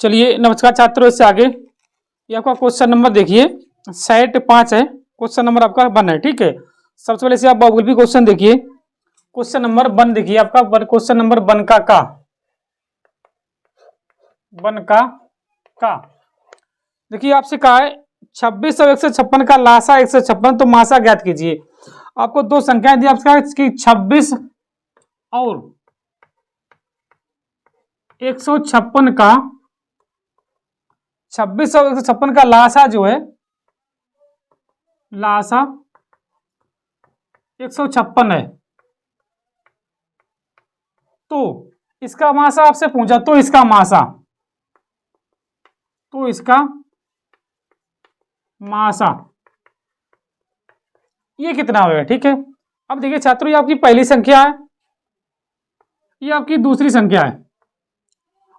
चलिए नमस्कार छात्रों, इससे आगे ये आपका क्वेश्चन नंबर देखिए, सेट 5 है, क्वेश्चन नंबर आपका 1 है। ठीक है, सबसे पहले से आप बहुविकल्पी क्वेश्चन देखिए, क्वेश्चन नंबर 1 देखिए आपका, क्वेश्चन नंबर 1 का 1 का देखिए आपसे कहा है 26 और 156 का लासा 156, तो मासा ज्ञात कीजिए। आपको दो संख्याएं दी आपका 26 और 156 का, 26 और 156 का लासा जो है, लासा 156 है, तो इसका मासा आपसे पूछा, तो इसका मासा, ये कितना होगा। ठीक है, अब देखिए छात्रों, ये आपकी पहली संख्या है, ये आपकी दूसरी संख्या है,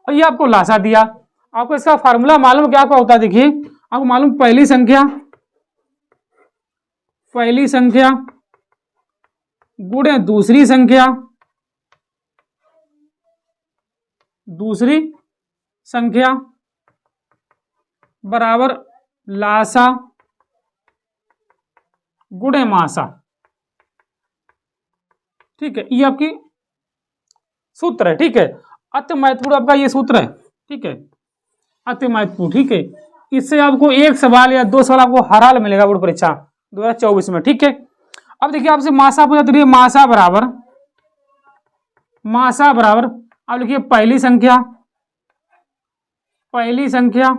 और ये आपको लासा दिया। आपको इसका फार्मूला मालूम क्या होता है, देखिए आपको मालूम पहली संख्या गुणे दूसरी संख्या बराबर लासा गुणे मासा। ठीक है, ये आपकी सूत्र है। ठीक है, अति महत्वपूर्ण आपका ये सूत्र है। ठीक है, अति महत्वपूर्ण। ठीक है, इससे आपको एक सवाल या दो सवाल आपको हर हाल मिलेगा बोर्ड परीक्षा 2024 में। ठीक है, अब देखिए आपसे मासा पूछा, तो ये मासा बराबर अब लिखिए पहली संख्या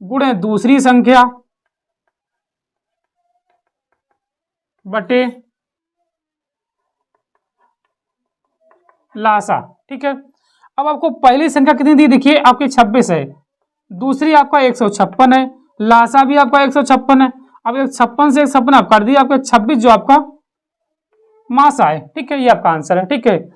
गुणे दूसरी संख्या बटे लासा। ठीक है, अब आपको पहली संख्या कितनी दी, देखिए आपकी 26 है, दूसरी आपका 156 है, लासा भी आपका 156 है। अब 156 से 156 आप कर दिए, आपका 26 जो आपका मासा है। ठीक है, ये आपका आंसर है। ठीक है,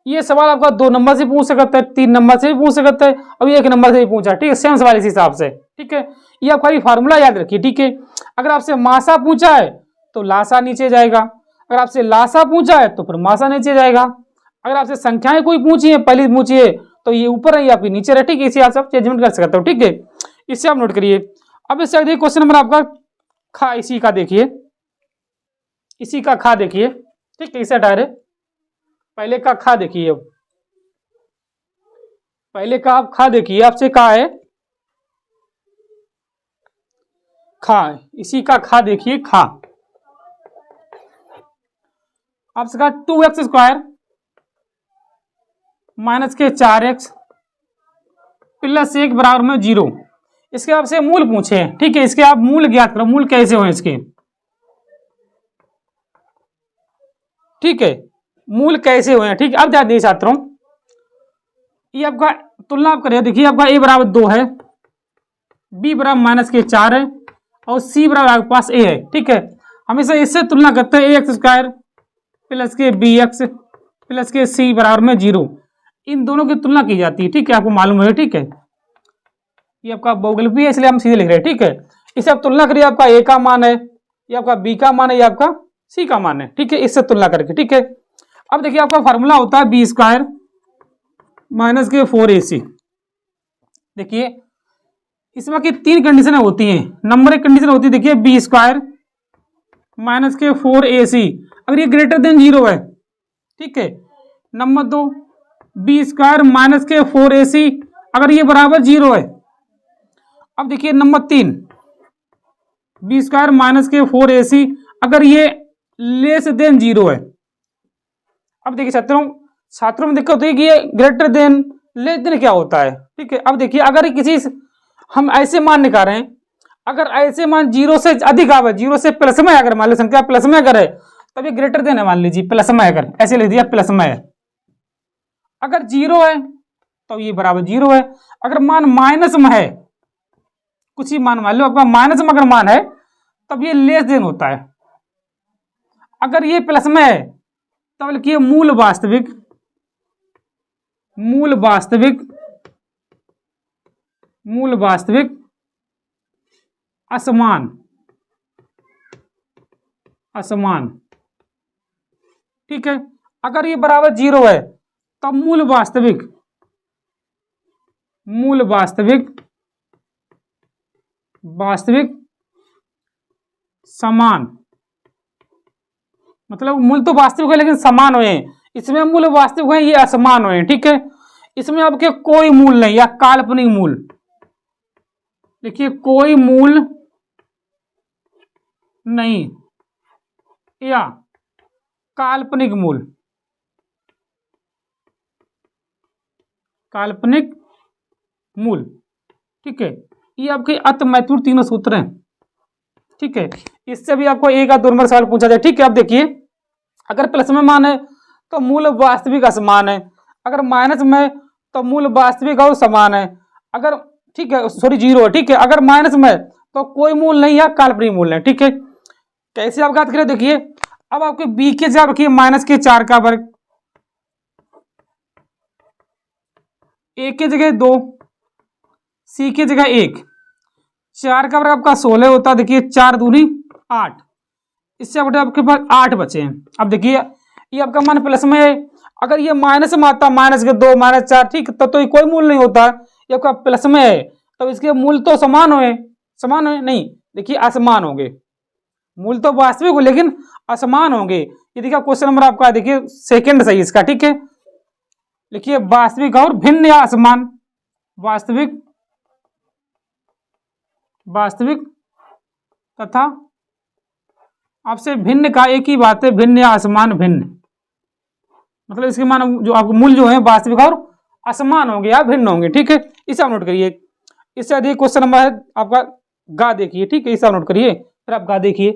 ये सवाल आपका 2 नंबर से पूछ सकता है, 3 नंबर से भी पूछ सकता है, अब 1 नंबर से भी पूछा। ठीक है, सेम सवाल इसी हिसाब से। ठीक है, ये आप खाली फार्मूला याद रखिए। ठीक है, अगर आपसे मासा पूछा है तो लासा नीचे जाएगा, अगर आपसे लासा पूछा है तो फिर मासा नीचे जाएगा, अगर आपसे संख्याएं कोई पूछी है, पहली पूछी है, तो ये ऊपर है, आपकी नीचे रहे। ठीक है, इसे आप सब चेंजमेंट कर सकते हो। ठीक है, इससे आप नोट करिए। अब इससे देखिए क्वेश्चन नंबर आपका खा, इसी का देखिए, इसी का खा देखिए। ठीक है, इसे हटा रहे, पहले का खा देखिए। अब पहले का आप खा देखिए, आपसे कहा है खा, इसी का खा देखिए, खा आपसे कहा 2x² माइनस के 4x प्लस 1 बराबर में 0। इसके आपसे मूल पूछे हैं। ठीक है, इसके आप मूल ज्ञात करो, मूल कैसे हो इसके। ठीक है, मूल कैसे हुए हैं। ठीक है, अब ध्यान दीजिए छात्रों, ये आपका तुलना आप करिए, देखिए आपका a बराबर 2 है, b बराबर माइनस के 4 है, और c बराबर आपके पास a है। ठीक है, हमेशा इससे तुलना करते हैं, ax² प्लस के bx प्लस के c बराबर में 0, इन दोनों की तुलना की जाती है। ठीक है, आपको मालूम है। ठीक है, ये आपका बहुविकल्पी है, इसलिए हम सीधे लिख रहे हैं। ठीक है, इसे आप तुलना करिए, आपका a का मान है, ये आपका b का मान है, ये आपका c का मान है। ठीक है, इससे तुलना करके। ठीक है, अब देखिए आपका फार्मूला होता है b² माइनस के 4ac। देखिए इसमें की 3 कंडीशन होती हैं। नंबर 1 कंडीशन होती है, देखिए b² माइनस के 4ac, अगर ये ग्रेटर देन 0 है। ठीक है, नंबर 2 b² माइनस के 4ac, अगर ये बराबर 0 है। अब देखिए नंबर 3 b² माइनस के 4ac, अगर ये लेस देन 0 है। अब देखिए छात्रों में दिक्कत होती है कि ये ग्रेटर देन लेस देन क्या होता है। ठीक है, अब देखिए अगर किसी हम ऐसे मान निकाल रहे हैं, अगर ऐसे मान 0 से अधिक आवे, 0 से प्लस में, अगर मान लो संख्या प्लस में अगर है, तब ये ग्रेटर देन है। मान लीजिए प्लस में, अगर ऐसे लिख दिया प्लस में है, अगर 0 है तो ये बराबर 0 है। अगर मान माइनस में है, कुछ ही मान लो आपका माइनस में अगर मान है, तब ये लेस देन होता है। अगर ये प्लस में है, तब लिखिए मूल वास्तविक असमान। ठीक है, अगर ये बराबर 0 है, तब मूल वास्तविक मूल वास्तविक समान, मतलब मूल तो वास्तविक है लेकिन समान हुए हैं, इसमें मूल वास्तविक है, ये असमान हुए हैं। ठीक है, इसमें आपके कोई मूल नहीं या काल्पनिक मूल, देखिए कोई मूल नहीं या काल्पनिक मूल, काल्पनिक मूल। ठीक है, ये आपके अति महत्वपूर्ण तीनों सूत्र हैं। ठीक है, इससे भी आपको एक या दो नंबर सवाल पूछा जाए। ठीक है, अब देखिए अगर प्लस में मान है तो मूल वास्तविक असमान है, अगर माइनस में तो मूल वास्तविक और समान है, अगर ठीक है सॉरी जीरो है। ठीक है, अगर माइनस में तो कोई मूल नहीं है, काल्पनिक मूल है। ठीक है, कैसे आप बात करें, देखिए अब आपके बी के जगह रखिए -4 का वर्ग, ए की जगह 2, सी की जगह 1, 4 का वर्ग आपका 16 होता है। देखिए 4 दूनी 8, इससे आपके पास 8 बचे हैं। अब देखिए ये आपका मान प्लस में है, अगर ये माइनस में आता -2 -4, ठीक तो ये कोई मूल नहीं होता, ये आपका प्लस में है तो इसके मूल तो समान हुए नहीं, देखिए असमान होंगे, मूल तो वास्तविक हो लेकिन असमान होंगे। ये देखिए क्वेश्चन नंबर आपका देखिए सेकंड सही इसका। ठीक है, लिखिए वास्तविक और भिन्न या असमान, वास्तविक तथा आपसे भिन्न का एक ही बात है, भिन्न या असमान। भिन्न मतलब इसके मान जो आपको मूल जो है वास्तविक और असमान होंगे या भिन्न होंगे। ठीक है, इसे आप नोट करिए। इससे अधिक क्वेश्चन नंबर है आपका गा देखिए। ठीक है, इसे आप नोट करिए, फिर आप गा देखिए,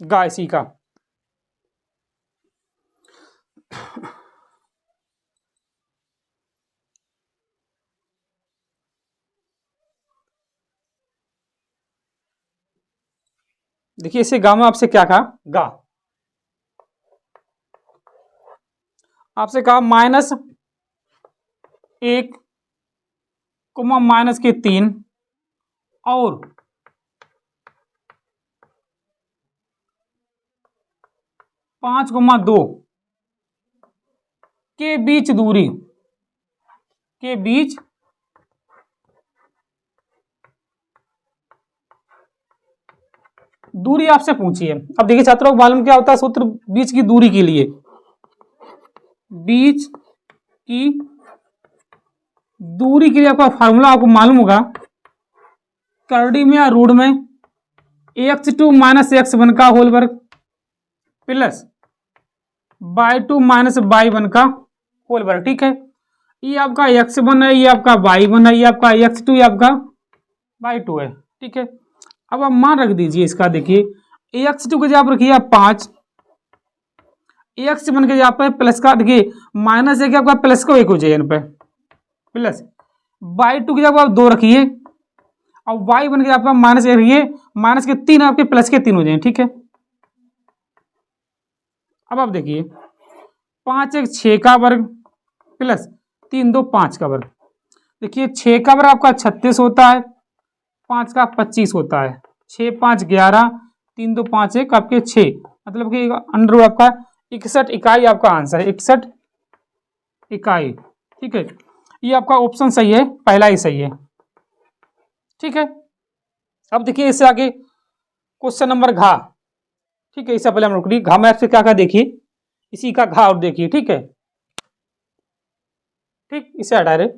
गा इसी का। देखिए इसे गा में आपसे क्या कहा, गा आपसे कहा -1 -3 और 5,2 के बीच दूरी, के बीच दूरी आपसे पूछी है। अब देखिए छात्रों को मालूम क्या होता है सूत्र बीच की दूरी के लिए, बीच की दूरी के लिए आपका फार्मूला आपको मालूम होगा, करड़ी में या रूट में x2 - x1 का होल वर्ग प्लस y2 - y1 का होल वर्ग। ठीक है, ये आपका x1 है, ये आपका y1 है, ये आपका x2, ये आपका y2 है। ठीक है, अब आप मान रख दीजिए इसका, देखिए x2 के जगह आप रखिए 5, x1 के जगह पर प्लस का, देखिए माइनस है कि आपका प्लस का 1 हो जाए, पे प्लस y2 की जगह आप 2 रखिए और y1 के आपका माइनस रखिए, माइनस के 3 आपके प्लस के 3 हो जाए। ठीक है, अब आप देखिए 5 1 6 का वर्ग प्लस 3 2 5 का वर्ग। देखिए 6 का वर्ग आपका 36 होता है, 5 का 25 होता है, 6 5 11, 3 2 5 1 आपके 6, मतलब कि अंडर रूट आपका 61 इकाई आपका आंसर है, 61 इकाई। ठीक है, ये आपका ऑप्शन सही है, पहला ही सही है। ठीक है, अब देखिए इससे आगे क्वेश्चन नंबर घा। ठीक है, इससे पहले हम रुक घा में आपसे क्या क्या देखिए, इसी का घा और देखिए। ठीक है, ठीक इसे हटा रहे,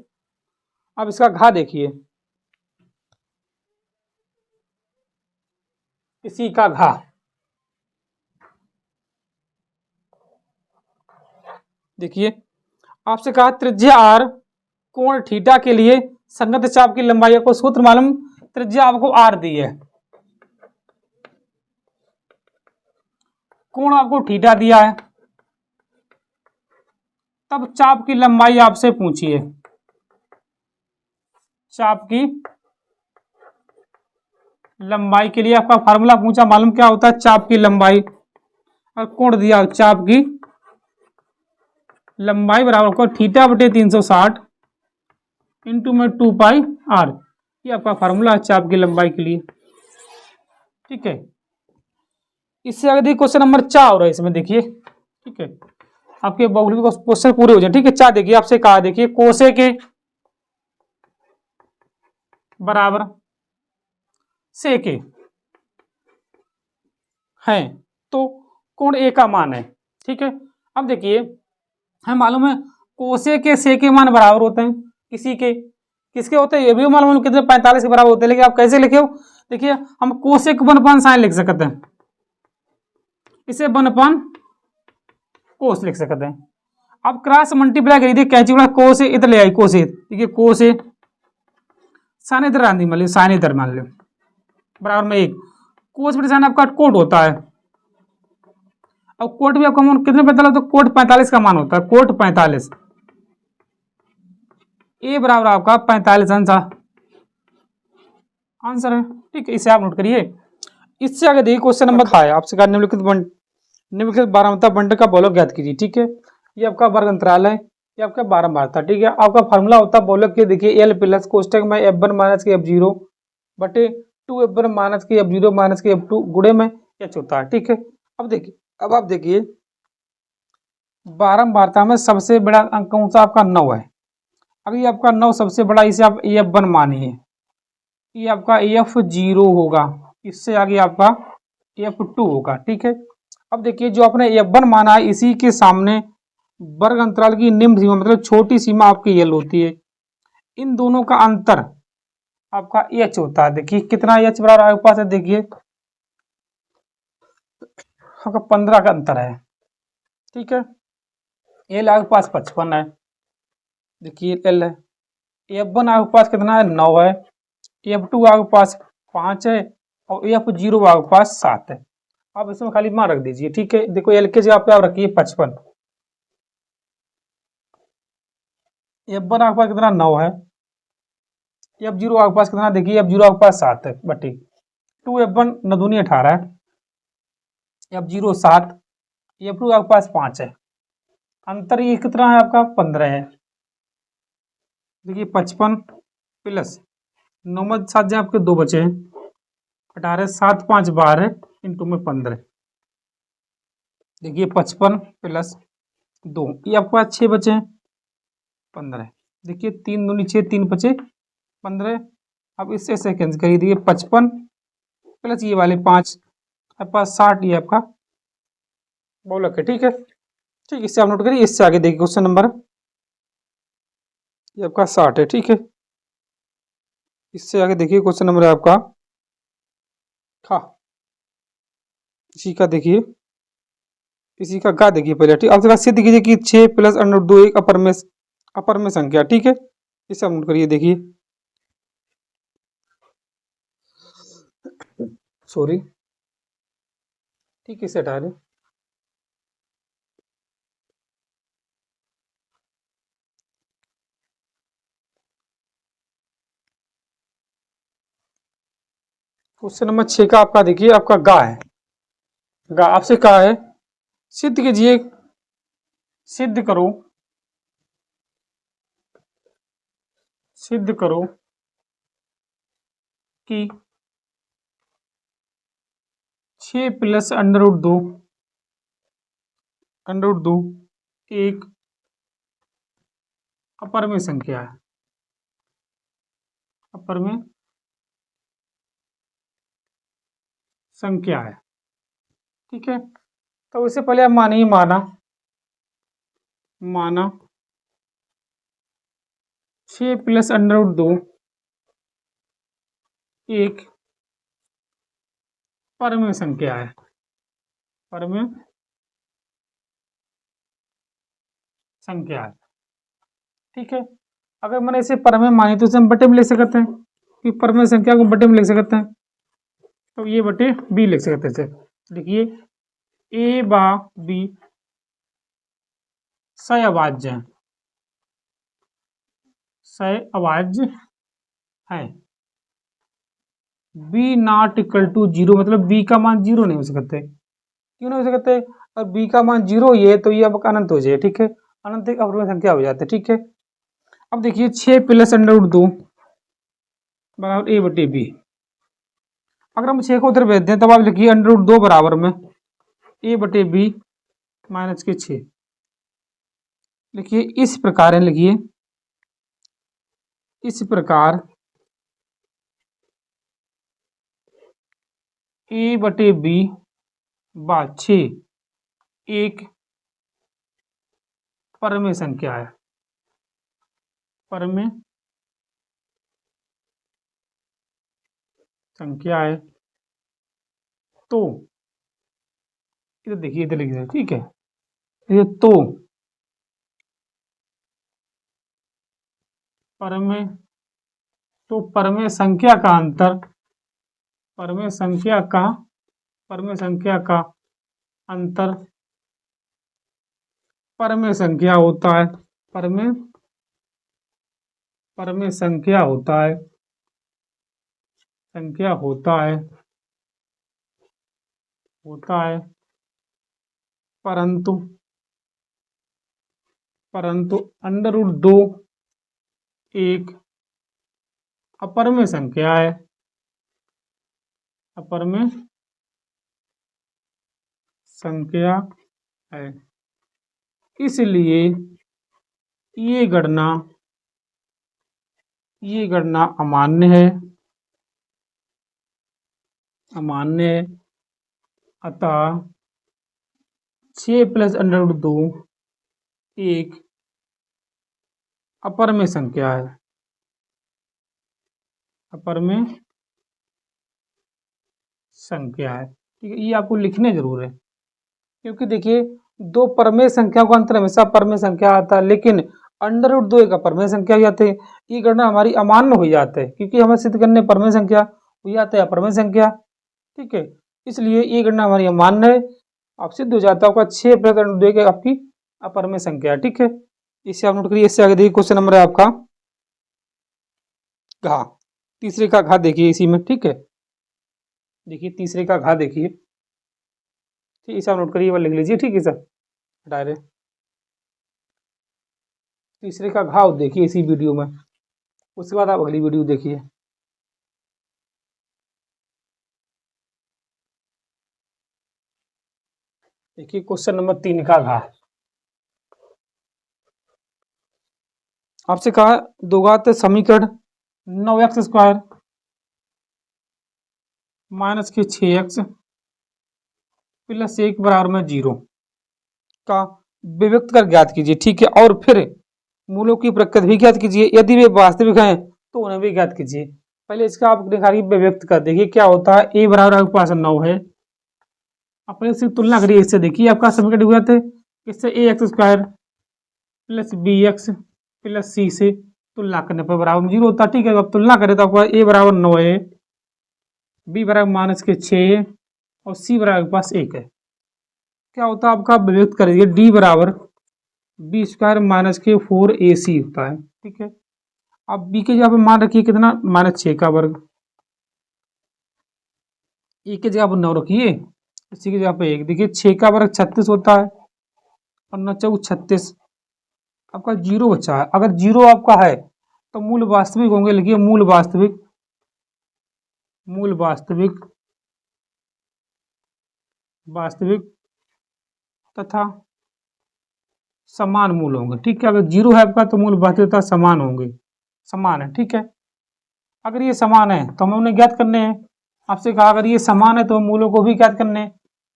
अब इसका घा देखिए, इसी का घा, देखिए आपसे कहा त्रिज्या r कोण थीटा के लिए संगत चाप की लंबाई को सूत्र मालूम, त्रिज्या आपको r दी है, कोण आपको थीटा दिया है, तब चाप की लंबाई आपसे पूछी है, चाप की लंबाई के लिए आपका फार्मूला पूछा, मालूम क्या होता है, चाप की लंबाई और कोण दिया, चाप की लंबाई बराबर को थीटा बटे 360 इंटू में 2 पाई r, ये आपका फार्मूला है चाप की लंबाई के लिए। ठीक है, इससे आगे देखिए क्वेश्चन नंबर 4 हो रहा है इसमें, देखिए ठीक है आपके बहुलक क्वेश्चन पूरे हो जाए। ठीक है, 4 देखिए आपसे कहा, देखिए कोसे के बराबर सेक ए है, तो कोण ए का मान है। ठीक है, अब देखिए हमें मालूम है कोसे के से के मान बराबर होते हैं किसी के, किसके होते हैं ये भी मालूम है कितने 45 के बराबर होते हैं, लेकिन आप कैसे लिखे हो, देखिए हम कोसेक 1/sin लिख सकते हैं, इसे 1/cos लिख सकते हैं। अब क्रॉस मल्टीप्लाई करिए कैंची वाला कोस इधर ले आई कोस, देखिए कोस साइन इधर आंधी मान लो, साइन इधर मान लो बराबर में एक, कोस बटे साइन आपका कोट होता है। अब कोट भी आपका मान कितने 45, तो कोट 45 का मान होता है, कोट 45 ए बराबर आपका 45 आंसर है। ठीक है, इसे आप नोट करिए। इससे आगे देखिए क्वेश्चन नंबर है आपसे कहा निम्नलिखित बारहमाता बंड का बहुलक ज्ञात कीजिए। ठीक है, ये आपका वर्ग अंतराल है, ये आपका बारहमाता। ठीक है, आपका फार्मूला होता है बहुलक के, देखिए एल प्लस कोष्टक में F1 माइनस के F0 बटे 2F1 माइनस के F0 माइनस के F2 गुणे में एच होता है। ठीक है, अब देखिए, अब आप देखिए बारहमाता में सबसे बड़ा अंक कौन सा आपका 9 है। अगर ये आपका 9 सबसे बड़ा, इसे आप F1 मानिए, ये आपका F0 होगा, इससे आगे आपका F2 होगा। ठीक है, अब देखिए जो आपने F1 माना है इसी के सामने वर्ग अंतराल की निम्न सीमा मतलब छोटी सीमा आपकी L होती है, इन दोनों का अंतर आपका H होता है। देखिए कितना H बराबर आपके पास है, देखिए आपका 15 का अंतर है। ठीक है, L आपके पास 55 है, देखिए L है, F1 आपके पास कितना है 9 है, F2 आपके पास 5 है और F0 आपके पास 7 है। आप इसमें खाली मान रख दीजिए। ठीक है, देखो L के जगह पे आप रखिए 55, F1 आपके पास कितना 9 है, F0 आपके पास कितना, देखिए F0 आपके पास 7 है बटे 2F1 9 दूनी 18 है, F0 7, F2 आपके पास 5 है, अंतर ये कितना है आपका 15 है। देखिए 55 प्लस 9 में 7 जो आपके 2 बचे हैं, 18 7 5 12 इंटू में 15, देखिए 55 प्लस 2, ये आपके पास 6 बचे हैं 15, देखिए 3 दूनी 6 3 बचे 15। अब इससे सेकेंड करिए, देखिए 55 प्लस ये वाले 5 आपके पास 60, ये आपका बहुलक है। ठीक है, ठीक, इससे आप नोट करिए। इससे आगे देखिए क्वेश्चन नंबर, ये आपका 60 है। ठीक है, इससे आगे देखिए क्वेश्चन नंबर है आपका खा, इसी का देखिए, इसी का गा देखिए पहले। ठीक, आपसे सिद्ध कीजिए कि 6 प्लस अंडर 2 एक अपर में संख्या। ठीक है, इसे आप नोट करिए, देखिए सॉरी, ठीक है, इसे हटा दें। क्वेश्चन नंबर 6 का आपका देखिए, आपका गा है, गा आपसे कहा है सिद्ध कीजिए, सिद्ध करो, सिद्ध करो कि 6 प्लस अंडर 2 एक अपर में संख्या है, अपर में संख्या है। ठीक है, तो इससे पहले आप मानिए, माना 6 प्लस अंडर 2 एक परमेय संख्या है, परमेय संख्या है। ठीक है, अगर मैंने इसे परमेय मानी तो इसे हम बटे में लिख सकते हैं, कि परमेय संख्या को बटे में लिख सकते हैं, तो ये बटे बी लिख सकते हैं। देखिए ए बा बी सहअभाज्य है, सहअभाज्य है, बी नॉट इक्वल टू 0, मतलब बी का मान 0 नहीं हो सकते। क्यों नहीं हो सकते, और बी का मान 0 ही है तो ये अब अनंत हो जाए। ठीक है, अनंत एक अपूर्णांक संख्या हो जाती है। ठीक है, अब देखिए 6 प्लस अंडर 2 बराबर ए बटे बी, अगर हम 6 को उधर भेज दें तब आप लिखिए अंडर 2 बराबर में ए बटे बी माइनस के 6, लिखिए इस प्रकार है, लिखिए इस प्रकार a/b/6 एक परमेय संख्या है, परमेय संख्या है। तो इधर देखिए, इधर लिखिए, ठीक है, ये तो परमेय, तो परमेय संख्या का अंतर, परमेय संख्या का अंतर परमेय संख्या होता है, परमेय संख्या होता है, परंतु √2 एक अपरमेय संख्या है, अपरमेय संख्या है। इसलिए ये गणना अमान्य है, अतः 6 + √2 एक अपरमेय संख्या है, अपरमेय संख्या है। ठीक है, ये आपको लिखने जरूर है, क्योंकि देखिए दो परमेय संख्या का अंतर हमेशा परमेय संख्या आता है, लेकिन √2 एक अपरमेय संख्या हो जाते हैं। ये गणना हमारी अमान्य हो जाते हैं, क्योंकि हमें सिद्ध करने परमेय संख्या हो जाता है अपरमेय संख्या। ठीक है, इसलिए ये गणना हमारी अमान्य है, आप सिद्ध हो जाता है आपका 6 + √2 की आपकी अपरमेय संख्या। ठीक है, इसे आप नोट करिए। इससे आगे देखिए क्वेश्चन नंबर है आपका घा, तीसरे का घा देखिए इसी में। ठीक है, देखिए तीसरे का घा देखिए, ठीक, इसे आप नोट करिए, लिख लीजिए। ठीक है सर, डायरेक्ट तीसरे का घाव देखिए इसी वीडियो में, उसके बाद आप अगली वीडियो देखिए। देखिए क्वेश्चन नंबर 3 का घा, आपसे कहा दो घात समीकरण 9x² - 6x + 1 = 0 का विभक्त कर ज्ञात कीजिए। ठीक है, और फिर मूलों की प्रकृति भी ज्ञात कीजिए, यदि वे वास्तविक हैं तो उन्हें भी ज्ञात कीजिए। पहले इसका आप निकालिए विभक्त कर, देखिए क्या होता है। a बराबर आपके पास 9 है, अपने इसकी तुलना करिए इससे, देखिए आपका समीकरण हो जाते इससे ax² + bx + c से तुलना करने पर बराबर 0 होता है। ठीक है, अब तुलना करें तो आपका a बराबर 9 है, b बराबर -6 और c बराबर आपके पास 1 है। क्या होता है आपका विभक्त करिए, d बराबर b² - 4ac होता है। ठीक है, अब b के जगह पे मान रखिए कितना, -6 का वर्ग, e की जगह पर 9 रखिए, इसी की जगह पे 1, देखिए 6 का वर्ग 36 होता है और 9 × 36, आपका 0 बचा है। अगर 0 आपका है तो मूल वास्तविक होंगे, लिखिए मूल वास्तविक तथा समान मूल होंगे। ठीक है, अगर 0 है आपका तो मूल वास्तविक तथा समान होंगे, समान है। ठीक है, अगर ये समान है तो हमें उन्हें ज्ञात करने हैं। आपसे कहा अगर ये समान है तो मूलों को भी ज्ञात करने हैं।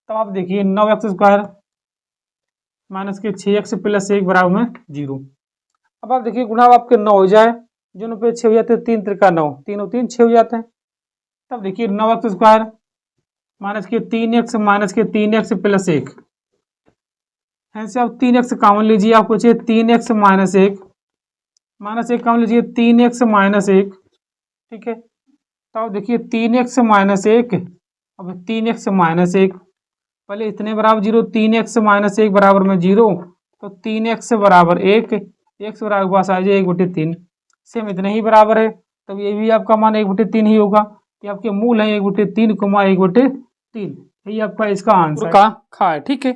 तब आप देखिए 9x² - 6x + 1 = 0। अब आप देखिए गुणा आपके 9 हो जाए, जो पे 6 हो जाते हैं, 3 × 3 = 9, 3 और 3 6 हो जाते हैं। तब देखिए 9x² - 3x - 3x + 1, ऐसे आप 3x कॉमन लीजिए, आपको चाहिए 3x - 1 -1 कॉमन लीजिए, 3x - 1। ठीक है, तो आप देखिए 3x - 1, अब 3x - 1 पहले इतने बराबर 0, 3x - 1 बराबर में 0, तो 3x बराबर 1, x बराबर पास आ जाए 1/3, सेम इतने ही बराबर है, तब ये भी आपका मान 1/3 ही होगा। ये आपके मूल है 1/3, 1/3, यही आपका इसका आंसर का खा है। ठीक है,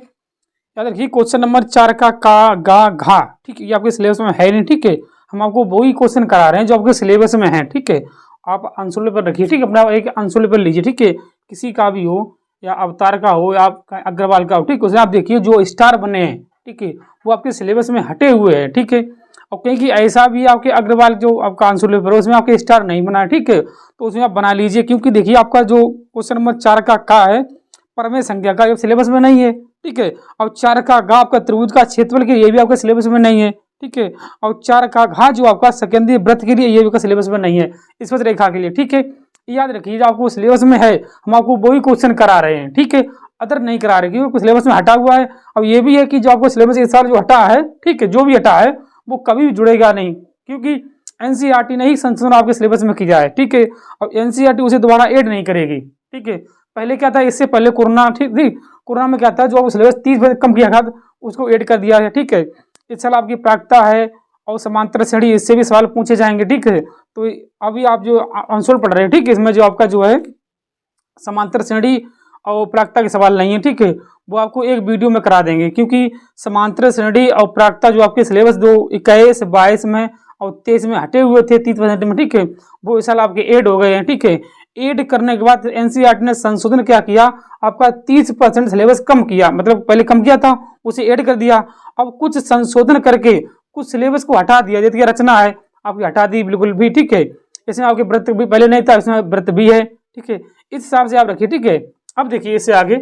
याद रखिए क्वेश्चन नंबर 4 का गा घा, ठीक है, ये आपके सिलेबस में है नहीं। ठीक है, हम आपको वही क्वेश्चन करा रहे हैं जो आपके सिलेबस में है। ठीक है, आप आंसर पेपर रखिए, ठीक है, अपना एक आंसर पेपर लीजिए। ठीक है, किसी का भी हो या अवतार का हो या आप अग्रवाल का हो, ठीक है, उसे आप देखिए जो स्टार बने हैं, ठीक है, वो आपके सिलेबस में हटे हुए हैं। ठीक है, और कहीं कि ऐसा भी आपके अग्रवाल जो आपका आंसर पेपर है उसमें आपके स्टार नहीं बना है, ठीक है, तो उसमें आप बना लीजिए, क्योंकि देखिए आपका जो क्वेश्चन नंबर 4 का है परमेय संख्या का, ये सिलेबस में नहीं है, ठीक है। और 4 का घा आपका त्रिभुज का क्षेत्रफल के, ये भी आपके सिलेबस में नहीं है, ठीक है। और 4 का घा जो आपका सेकेंडरी वृत्त के लिए, ये भी आपका सिलेबस में नहीं है, स्पर्श रेखा के लिए, ठीक है। याद रखिए जो आपको सिलेबस में है हम आपको वही क्वेश्चन करा रहे हैं, ठीक है, अदर नहीं करा रहे, क्योंकि सिलेबस में हटा हुआ है। अब ये भी है कि जो आपको सिलेबस इस साल जो हटा है, ठीक है, जो भी हटा है वो कभी भी जुड़ेगा नहीं, क्योंकि एनसीईआरटी ने ही संशोधन आपके सिलेबस में किया है, ठीक है। और एनसीईआरटी उसे दोबारा ऐड नहीं करेगी, ठीक है। पहले क्या था, इससे पहले कोरोना, ठीक थी, कोरोना में क्या था, जो सिलेबस 30% कम किया था उसको ऐड कर दिया है, ठीक है। इस साल आपकी प्रायिकता है और समांतर श्रेणी, इससे भी सवाल पूछे जाएंगे, ठीक है। तो अभी आप जो आंसर पढ़ रहे हैं, ठीक है, इसमें जो आपका जो है समांतर श्रेणी और प्रायिकता के सवाल नहीं है, ठीक है, वो आपको एक वीडियो में करा देंगे, क्योंकि समांतर श्रेणी और प्रायिकता जो आपके सिलेबस 21, 22 में और 23 में हटे हुए थे 30% में, ठीक है, वो इस साल आपके ऐड हो गए हैं, ठीक है। ऐड करने के बाद एनसीईआरटी ने संशोधन क्या किया, आपका 30% सिलेबस कम किया, मतलब पहले कम किया था उसे ऐड कर दिया, अब कुछ संशोधन करके कुछ सिलेबस को हटा दिया, जैसे रचना है आपकी हटा दी बिल्कुल भी, ठीक है। इसमें आपके व्रत भी पहले नहीं था, इसमें व्रत भी है, ठीक है, इस हिसाब से आप रखिए, ठीक है। अब देखिए इससे आगे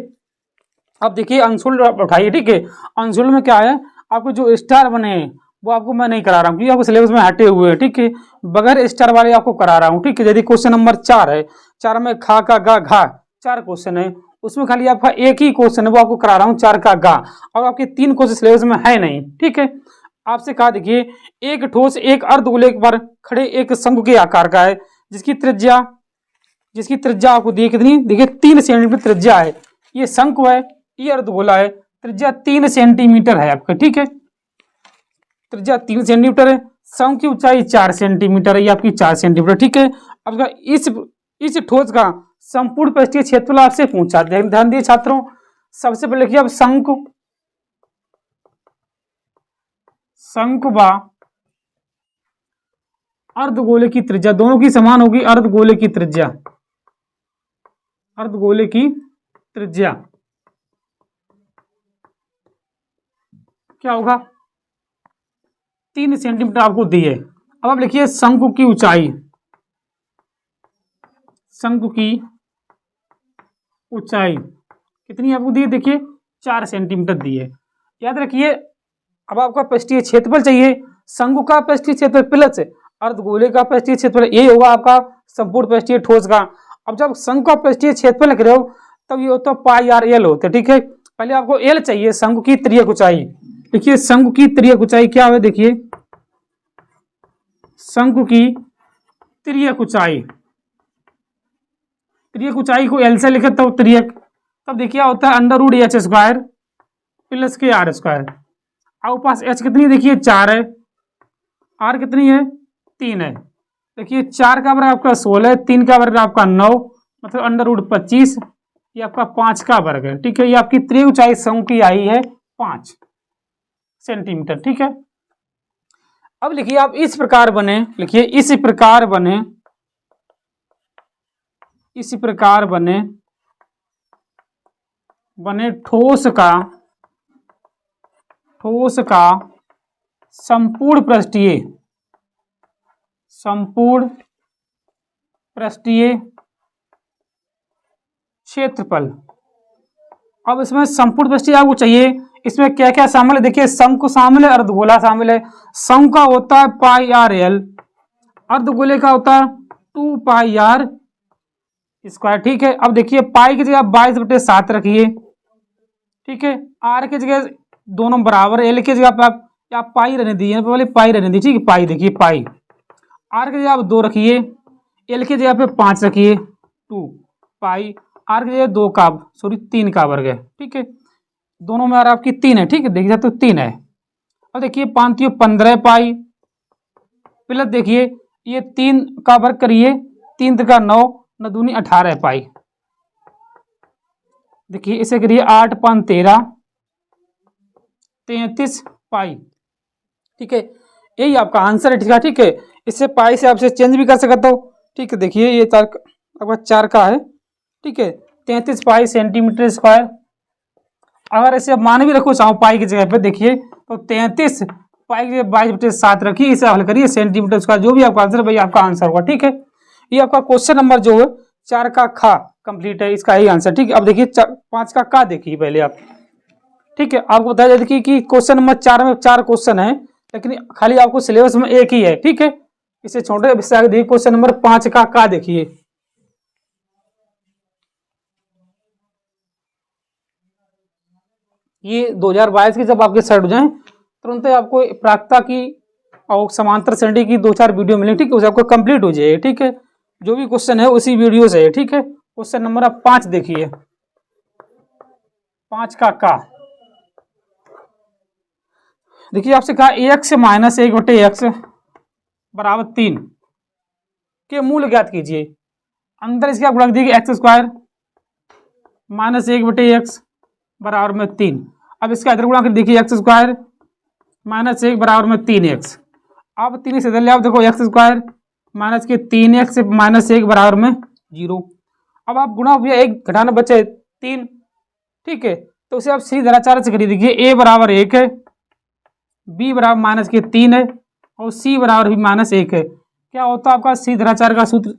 अब देखिए अंशुल उठाइए, ठीक है। अंशुल में क्या है, आपको जो स्टार बने हैं वो आपको मैं नहीं करा रहा हूँ, क्योंकि आपको सिलेबस में हटे हुए हैं, ठीक है, बगैर स्टार वाले आपको करा रहा हूँ, ठीक है। यदि क्वेश्चन नंबर 4 है, 4 में खा का गा घा 4 क्वेश्चन है, उसमें खाली आपका एक ही क्वेश्चन है, वो आपको करा रहा हूँ 4 का गा, और आपके 3 क्वेश्चन सिलेबस में है नहीं, ठीक है। आपसे कहा देखिए एक ठोस एक अर्धगोले पर खड़े एक शंकु के आकार का है, जिसकी त्रिज्या आपको दी कितनी, देखिए 3 सेंटीमीटर त्रिज्या है, ये शंकु है, ये अर्धगोला है, त्रिज्या 3 सेंटीमीटर है आपका, ठीक है, त्रिज्या 3 सेंटीमीटर है, शंकु की ऊंचाई 4 सेंटीमीटर है, ये आपकी 4 सेंटीमीटर, ठीक है। अब इस ठोस का संपूर्ण पृष्ठीय क्षेत्रफल आपसे पूछा, ध्यान दिए छात्रों। सबसे पहले लिखिए अब शंकु व अर्धगोले की त्रिज्या दोनों की समान होगी, अर्धगोले की त्रिज्या क्या होगा, 3 सेंटीमीटर आपको दी है। अब आप लिखिए शंकु की ऊंचाई कितनी आपको दी है, देखिए 4 सेंटीमीटर दी है, याद रखिए। अब आपका पृष्ठीय क्षेत्रफल चाहिए, शंकु का पृष्ठीय क्षेत्रफल प्लस अर्धगोले का पृष्ठीय क्षेत्रफल, यही होगा आपका संपूर्ण पृष्ठीय ठोस का। अब जब शंकु का पृष्ठीय क्षेत्रफल लिख रहे हो तब ये होता है पाई आर एल होते, ठीक है। पहले आपको एल चाहिए, शंकु की तिर्यक ऊंचाई, देखिए शंकु की तिर्यक ऊंचाई क्या है, देखिए शंकु की तिर्यक ऊंचाई को एल से लिखे तब तिर्यक, तब देखिए होता है under root h square plus के आर स्क्वायर। आपके पास एच कितनी, देखिए 4 है, आर कितनी है 3 है, देखिए 4 का वर्ग आपका 16, 3 का वर्ग आपका 9, मतलब अंडर रूट 25, ये आपका 5 का वर्ग है, ठीक है। ये आपकी तिर्यक ऊंचाई शंकु की आई है 5 सेंटीमीटर, ठीक है। अब लिखिए आप इस प्रकार बने, लिखिए इस प्रकार बने ठोस का संपूर्ण पृष्ठीय क्षेत्रफल। अब इसमें संपूर्ण पृष्ठीय आपको चाहिए, इसमें क्या क्या शामिल है, देखिए शंकु शामिल है, अर्धगोला शामिल है। शंकु का होता है पाई आर एल, अर्धगोले का होता है 2 पाई आर स्क्वायर, ठीक है। अब देखिए पाई की जगह 22/7 रखिए, ठीक है। आर की जगह दोनों बराबर, एल की जगह पे आप पाई रहने दीजिए, पहले पाई रहने दीजिए, ठीक है। पाई देखिए पाई, आर की जगह आप 2 रखिए, एल की जगह पे 5 रखिए, 2 पाई, आर की जगह 3 का वर्ग है, ठीक है। दोनों में आर आपकी 3 है, ठीक है, देखिए तो 3 है। अब देखिए 5 15 पाई प्लस देखिए ये 3 का वर्ग करिए, 3 का 9, 9 दूनी 18 पाई, देखिए इसे करिए 8 5 13 33 पाई, ठीक है। यही आपका आंसर है, ठीक है। इससे पाई से आपसे चेंज भी कर सकता हो, ठीक है। देखिए ये आपका 4 का है, ठीक है, 33 पाई सेंटीमीटर स्क्वायर। अगर ऐसे आप मान भी रखो चाहो पाई की जगह पे, देखिए तो 33 पाई की 22/7 रखिए, इसे हल करिए, सेंटीमीटर स्क्वायर जो भी आपका आंसर भाई आपका आंसर होगा। ठीक है, ये आपका क्वेश्चन नंबर जो है 4 का खा कंप्लीट है, इसका ही आंसर। ठीक है, अब देखिए 5 का का देखिए पहले आप। ठीक है, आपको बताया जाए कि क्वेश्चन नंबर 4 में 4 क्वेश्चन है, लेकिन खाली आपको सिलेबस में एक ही है। ठीक है, इसे छोटे इससे आगे देखिए क्वेश्चन नंबर 5 का देखिए। ये 2022 की जब आपके सेट हो जाए तुरंत आपको प्राप्ता की और समांतर श्रेणी की 2-4 वीडियो मिलेंगे। ठीक है, उसे आपको कंप्लीट हो जाए। ठीक है, जो भी क्वेश्चन है उसी वीडियो से है। ठीक है, क्वेश्चन नंबर आप 5 देखिए, 5 का देखिए आपसे कहा x माइनस 1/x बराबर 3 के मूल ज्ञात कीजिए। अंदर इसके आप रख दीजिए एक्स स्क्वायर माइनस 1/x बराबर में 3। अब इसका इधर गुणा कर देखिए एक्स स्क्वायर माइनस 1 बराबर में 3x। अब 3 से इधर ले आओ, देखो एक्स स्क्वायर माइनस के 3x माइनस 1 बराबर में 0। अब आप गुणा भैया 1 घटाना बचे 3। ठीक है, तो उसे आप सीधी धारा 4 से करिए। देखिए a बराबर 1 है, b बराबर माइनस के 3 है और c बराबर भी माइनस 1 है। क्या होता है आपका सीधी धारा 4 का सूत्र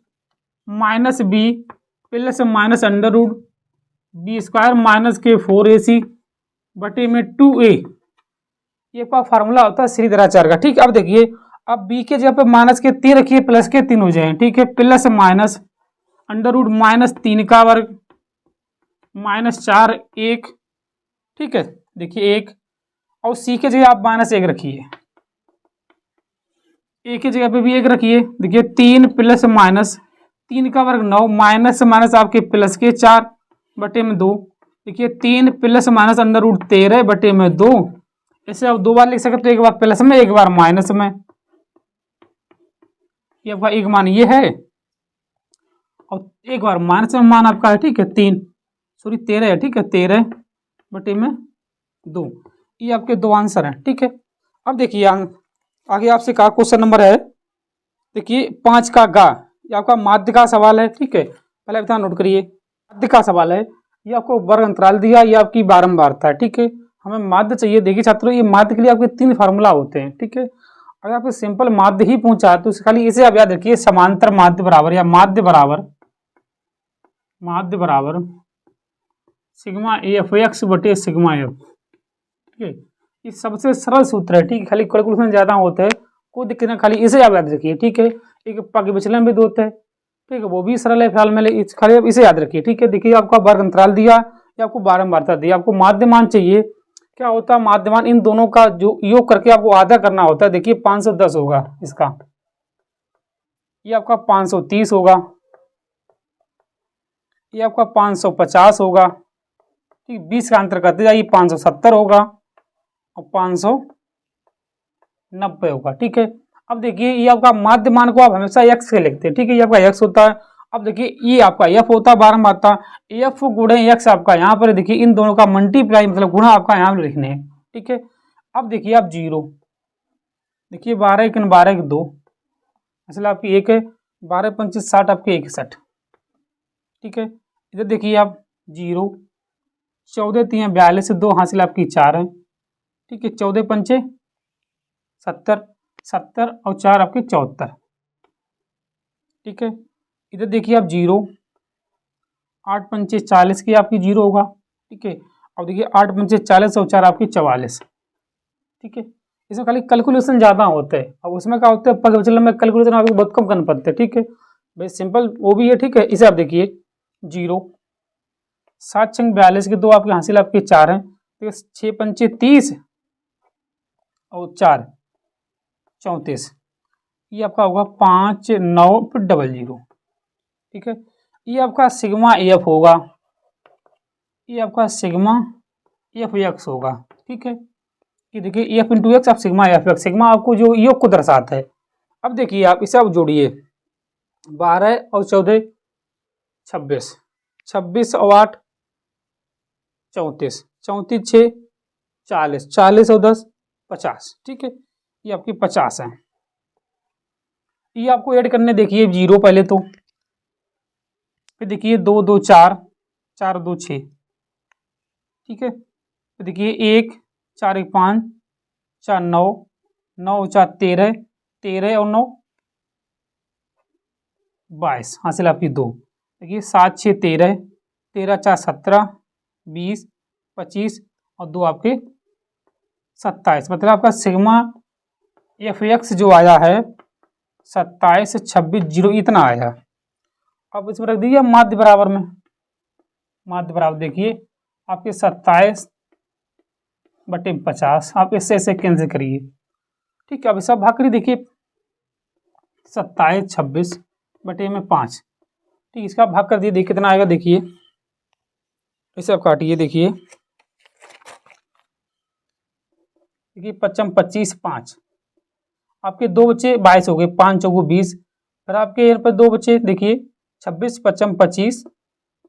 minus b plus minus under root b square minus के 4ac बटे में 2a, ये आपका फार्मूला होता है सीधी धारा 4 का। ठीक है, अब देखिए अब b के जगह पे माइनस के 3 रखिए, प्लस के 3 हो जाए। ठीक है, plus minus under root minus 3 का वर्ग माइनस 4 1। ठीक है, देखिए 1 और c के जगह आप माइनस 1 रखिए, a की जगह पे भी 1 रखिए। देखिए 3 प्लस माइनस 3 का वर्ग 9 माइनस माइनस आपके प्लस के 4 बटे में 2। देखिए 3 प्लस माइनस अंडर रूट 13 बटे में 2। इसे आप 2 बार लिख सकते हो, एक बार प्लस में एक बार माइनस में। ये आपका एक मान ये है और एक बार माइनस में मान आपका है। ठीक है, 13 है। ठीक है, 13 बटे में 2, ये आपके 2 आंसर हैं। ठीक है, अब देखिए आगे आपसे कहा क्वेश्चन नंबर है, देखिए 5 का गा, ये आपका माध्य का सवाल है। ठीक है, पहले ध्यान नोट करिए, माध्य का सवाल है, ये आपको वर्ग अंतराल दिया, ये आपकी बारंबारता है। ठीक है, हमें माध्य चाहिए। देखिए छात्रों, ये माध्य के लिए आपके 3 फार्मूला होते हैं। ठीक है, अगर आपको सिंपल माध्य ही पूछा है तो खाली इसे आप याद रखिए, समांतर माध्य बराबर या माध्य बराबर सिग्मा एफ एक्स बटे सिग्मा एफ। ठीक है, ये सबसे सरल सूत्र है। ठीक है, खाली कैलकुलेशन ज्यादा होता है, कोई दिक्कत नहीं, खाली इसे आप याद रखिए। ठीक है, एक पाके विचलन भी होता है। ठीक है, वो भी सरल है फिलहाल में, खाली आप इसे याद रखिए। ठीक है, देखिए आपका वर्ग अंतराल दिया या आपको बारंबारता दिया, आपको माध्यमान चाहिए। क्या होता है माध्यमान, इन दोनों का जो योग करके आपको आधा करना होता है। देखिए 510 होगा इसका, ये आपका 530 होगा, ये आपका 550 होगा। ठीक, 20 का अंतर करते जाइए, 570 होगा और 590 होगा। ठीक है, अब देखिए ये आपका माध्यमान को आप हमेशा x से लिखते हैं। ठीक है, ये आपका x होता है। अब देखिए ये आपका f होता है बारंबारता, f गुणे x आपका यहाँ पर देखिए, इन दोनों का मल्टीप्लाई मतलब गुणा आपका यहाँ पर लिखने हैं। ठीक है, अब देखिए आप 0, देखिए 12 1 12 2, असल आपकी 1 है, 12 25 60 आपके 61। ठीक है, इधर देखिए आप 0, 14 3 42 2 हासिल आपकी 4 है। ठीक है, 14 पंचे 70 70 और 4 आपके 74। ठीक है, इधर देखिए आप 0, 8 पंचे 40 की आपकी 0 होगा। ठीक है, अब देखिए 8 पंचे 40 और 4 आपकी 44। ठीक है, इसमें खाली कैलकुलेशन ज़्यादा होते हैं, अब उसमें क्या होता है पग विचलन में कैलकुलेशन आपको बहुत कम करना पड़ता है। ठीक है भाई, सिंपल वो भी है। ठीक है, इसे आप देखिए 0, 7 6 42 के 2 आपके हासिल आपके 4 हैं। ठीक है, 6 पंचे 30 और 4 34, ये आपका होगा 5 9 फिर 00। ठीक है, ये आपका सिग्मा एफ होगा, ये आपका सिग्मा एफ एक्स होगा। ठीक है, ये देखिए एफ इंटू एक्स, आप सिग्मा एफ एक्स, सिग्मा आपको जो योग को दर्शाता है। अब देखिए आप इसे आप जोड़िए, 12 और 14 26, 26 और 8 34, 34 6 40, 40 और 10 50। ठीक है, ये आपकी 50 है। ये आपको ऐड करने देखिए 0 पहले तो, फिर देखिए 2 2 4 4 2 6। ठीक है, तो देखिए 1 4 1 5 4 9 9 4 13, 13 और 9 22, हासिल आपकी 2। देखिए 7 6 13, 13 4 17, 20 25 और 2 आपके 27। मतलब आपका सिग्मा FX जो आया है 27 26 0 इतना आया। अब इसमें रख दीजिए माध्य बराबर में। माध्य बराबर देखिए आपके 27/50, आप इससे ऐसे कैंसिल करिए। ठीक है, अब सब भाग करिए। देखिए 27 26/5। ठीक, इसका भाग कर दिए, देखिए कितना आएगा। देखिए इसे आप काटिए। देखिए 55 25 5, आपके 2 बचे 22 हो गए, 5 चौको 20। फिर आपके यहाँ पर 2 बचे, देखिए 26 55 25,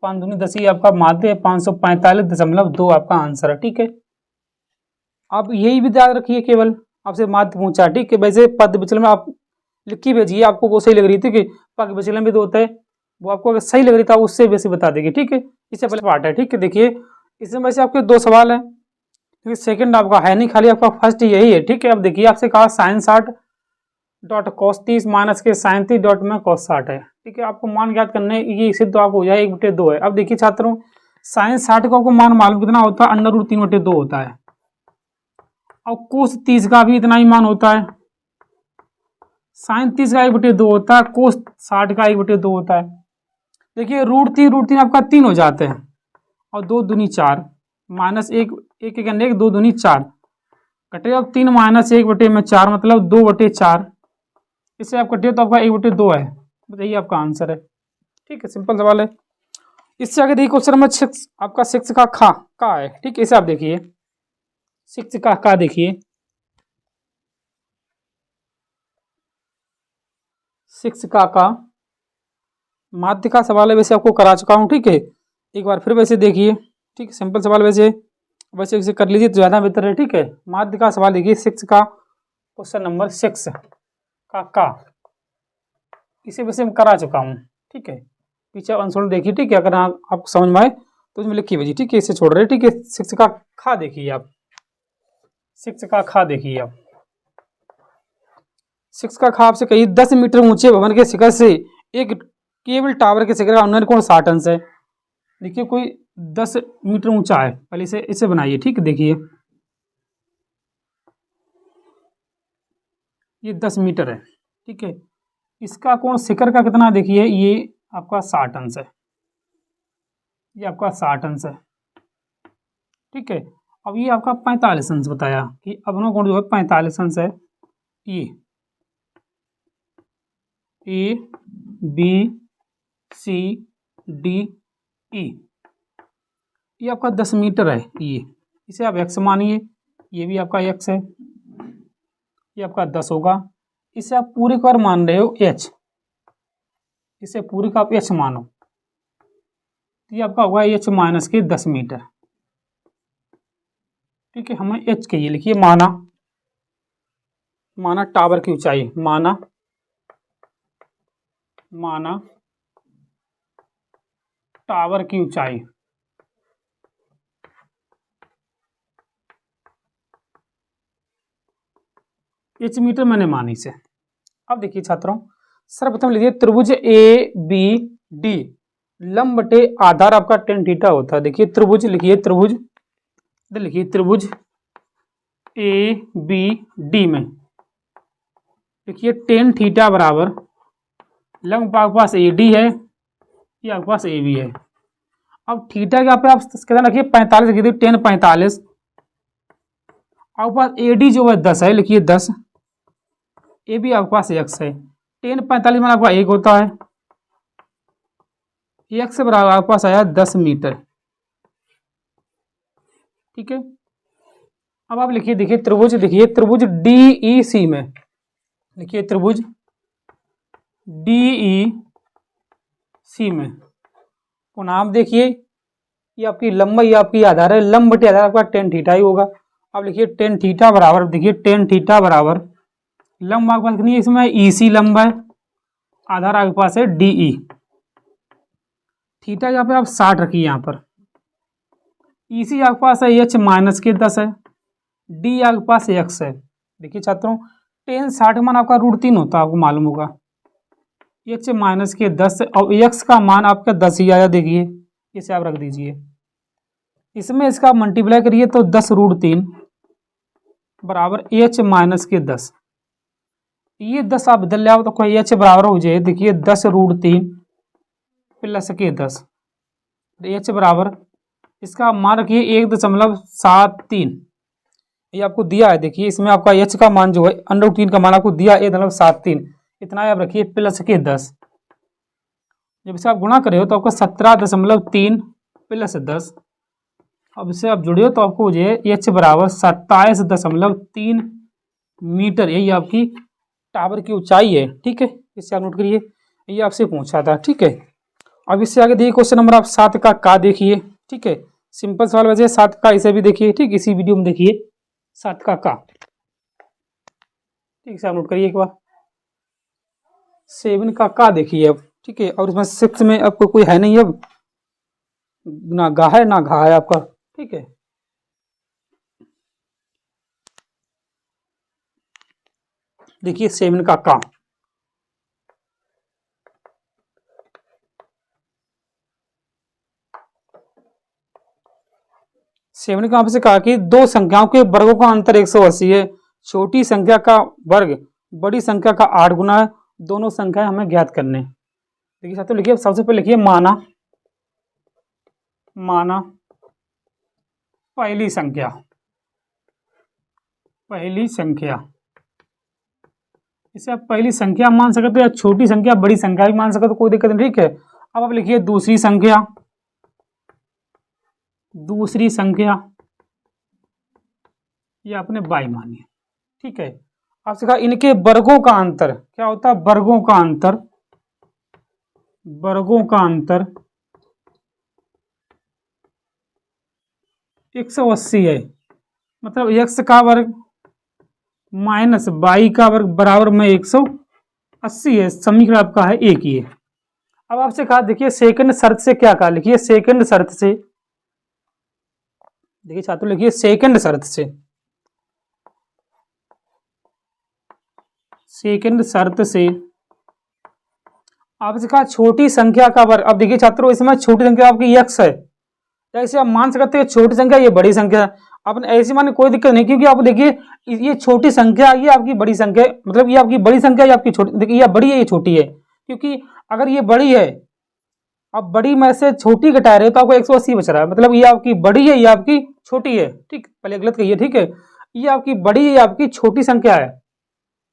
5 दूनी 10, ही आपका माध्य है 545.2 आपका आंसर है। ठीक है, आप यही भी ध्यान रखिए, केवल आपसे माध्य पूछा। ठीक है, वैसे पद विचलन में आप लिख के भेजिए, आपको वो सही लग रही थी कि पद विचलन भी तो होता है, वो आपको अगर सही लग रही था उससे वैसे बता देंगे। ठीक है, इससे पहले पार्ट है। ठीक है, देखिए इसमें वैसे आपके 2 सवाल है, क्योंकि सेकंड आपका है नहीं, खाली आपका फर्स्ट यही है। ठीक है, अब देखिए आपसे कहा sin60 माइनस के sin30 में cos60 है। ठीक है, आपको मान ज्ञात करने, ये सिद्ध तो आपको हो जाए 1/2 है। अब देखिए छात्रों, sin60 का आपको मान मालूम कितना होता है, √3/2 होता है। और cos30 का भी इतना ही मान होता है। sin30 का 1/2 होता है, cos60 का 1/2 होता है। देखिए √3 आपका 3 हो जाते हैं, और 2 दूनी 4, माइनस 1 1 1 2 दूनी 4 कटे। अब 3 माइनस 1/4 मतलब 2/4। इससे आप कटिए तो आपका 1/2 है। बताइए आपका आंसर है। ठीक है, सिंपल सवाल है। इससे आगे देखिए क्वेश्चन नंबर 6, आपका 6 का का है। ठीक है, इसे आप देखिए 6 का देखिए 6 का माध्य का सवाल है, वैसे आपको करा चुका हूँ। ठीक है, एक बार फिर वैसे देखिए। ठीक है, सिंपल सवाल वैसे इसे कर लीजिए तो ज़्यादा बेहतर है। ठीक है, माध्य का सवाल देखिए 6 का, क्वेश्चन नंबर 6 का इसे वैसे हम करा चुका हूँ। ठीक है, पीछे आंसर देखिए। ठीक है, अगर आपको समझ में आए तो उसमें लिखिए भेजिए। ठीक है, इसे छोड़ रहे। ठीक है, 6 का खा देखिए आप, 6 का खा देखिए आप। 6 का खा आपसे कहिए 10 मीटर ऊंचे भवन के शिखर से एक केबल टावर के शिखर का उन्नयन कोण 60 अंश है। देखिए कोई 10 मीटर ऊंचा है, पहले इसे बनाइए। ठीक है, देखिए ये 10 मीटर है। ठीक है, इसका कोण शिखर का कितना, देखिए ये आपका 60 अंश है, ये आपका 60 अंश है। ठीक है, अब ये आपका 45 अंश बताया कि अवनव कोण जो है 45 अंश है। ये ABCDE ये आपका 10 मीटर है। ये इसे आप x मानिए, ये भी आपका x है, ये आपका 10 होगा। इसे आप पूरे का मान रहे हो h, इसे पूरे का आप h मानो, ये आपका होगा h माइनस के 10 मीटर। ठीक है, हमें h के ये लिखिए माना टावर की ऊंचाई, माना टावर की ऊंचाई। h मीटर मैंने मानी इसे। अब देखिए छात्रों, सर्वप्रथम लीजिए त्रिभुज ABD, लंब बटे आधार आपका tan थीटा होता है। देखिए त्रिभुज लिखिए, त्रिभुज ABD में देखिए tan थीटा बराबर लंब आपके पास AD है, ये आपके पास AB है। अब थीटा क्या पे आप कितना रखिए 45 रखिए, tan 45। आपके पास AD जो है 10 है, लिखिए 10। AB आपके पास x है, tan 45 में आपका 1 होता है, x बराबर आपके पास आया 10 मीटर। ठीक है, अब आप लिखिए, देखिए त्रिभुज, देखिए त्रिभुज DEC में, लिखिए त्रिभुज DEC में पुनः आप देखिए ये आपकी लंबाई, आपकी आधार है, लंब बटे आधार आपका tan थीटा ही होगा। अब लिखिए tan थीटा बराबर, देखिए tan थीटा बराबर लंब आपके पास कितनी है, इसमें EC लंब है, आधार आपके पास है DE। थीटा यहाँ पे आप 60 रखिए, यहाँ पर EC आपके पास है h माइनस के 10 है, D आपके पास x है, देखिए छात्रों, टेन 60 मान आपका √3 होता है, आपको मालूम होगा। h माइनस के 10 और x का मान आपका 10 ही आया। देखिए इसे आप रख दीजिए, इसमें इसका मल्टीप्लाई करिए तो 10√3 बराबर h माइनस के 10। ये 10 आप बदल आओ तो कोई h बराबर हो जाए। देखिए 10√3 प्लस के 10, h बराबर इसका मान रखिए 1.73। ये आपको दिया है। देखिए इसमें आपका h का मान जो है √3 का मान आपको दिया 1.73, इतना आप रखिए प्लस के 10। जब इसे आप गुणा करे हो तो आपको 17.3 प्लस 10, अब इसे आप जुड़े हो तो आपको हो जाए h बराबर 27.3 मीटर। यही आपकी टावर की ऊंचाई है। ठीक है, इससे आप नोट करिए, ये आपसे पूछा था। ठीक है, अब इससे आगे देखिए क्वेश्चन नंबर आप 7 का देखिए। ठीक है, सिंपल सवाल वजह 7 का, इसे भी देखिए। ठीक, इसी वीडियो में देखिए 7 का। ठीक से आप नोट करिए एक बार। 7 का देखिए अब। ठीक है, और इसमें 6 में आपको कोई है नहीं, अब ना गा है ना घा है आपका। ठीक है, देखिए 7 का 7 का आपसे कहा कि दो संख्याओं के वर्गों का अंतर 180 है। छोटी संख्या का वर्ग बड़ी संख्या का 8 गुना है। दोनों संख्याएं हमें ज्ञात करने। देखिए साथियों, लिखिए सबसे पहले लिखिए माना पहली संख्या। इसे आप पहली संख्या मान सकते हो या छोटी संख्या बड़ी संख्या भी मान सकते हो, कोई दिक्कत नहीं। ठीक है, अब आप लिखिए दूसरी संख्या ये आपने बाई मानी है। ठीक है, आपसे कहा इनके वर्गों का अंतर क्या होता है? वर्गों का अंतर 180 है। मतलब x का वर्ग माइनस y का वर्ग बराबर में 180 है। समीकरण आपका है एक ही है। अब आपसे कहा देखिए सेकंड शर्त से क्या कहा, लिखिए सेकंड शर्त से। देखिए छात्रों, लिखिए सेकंड शर्त से आपसे कहा छोटी संख्या का वर्ग। अब देखिए छात्रों, इसमें छोटी संख्या आपकी x है, ऐसे आप मान सकते हैं छोटी संख्या ये बड़ी संख्या है। आपने ऐसे माने कोई दिक्कत नहीं, क्योंकि आप देखिए ये छोटी संख्या ये आपकी बड़ी संख्या, मतलब ये आपकी बड़ी संख्या ये आपकी छोटी। देखिए ये बड़ी है ये छोटी है, क्योंकि अगर ये बड़ी है, अब बड़ी में से छोटी घटा रहे हो तो आपको 180 बच रहा है। मतलब ये आपकी बड़ी है ये आपकी छोटी है। ठीक, पहले गलत कहिए। ठीक है, ये आपकी बड़ी है ये आपकी छोटी संख्या है,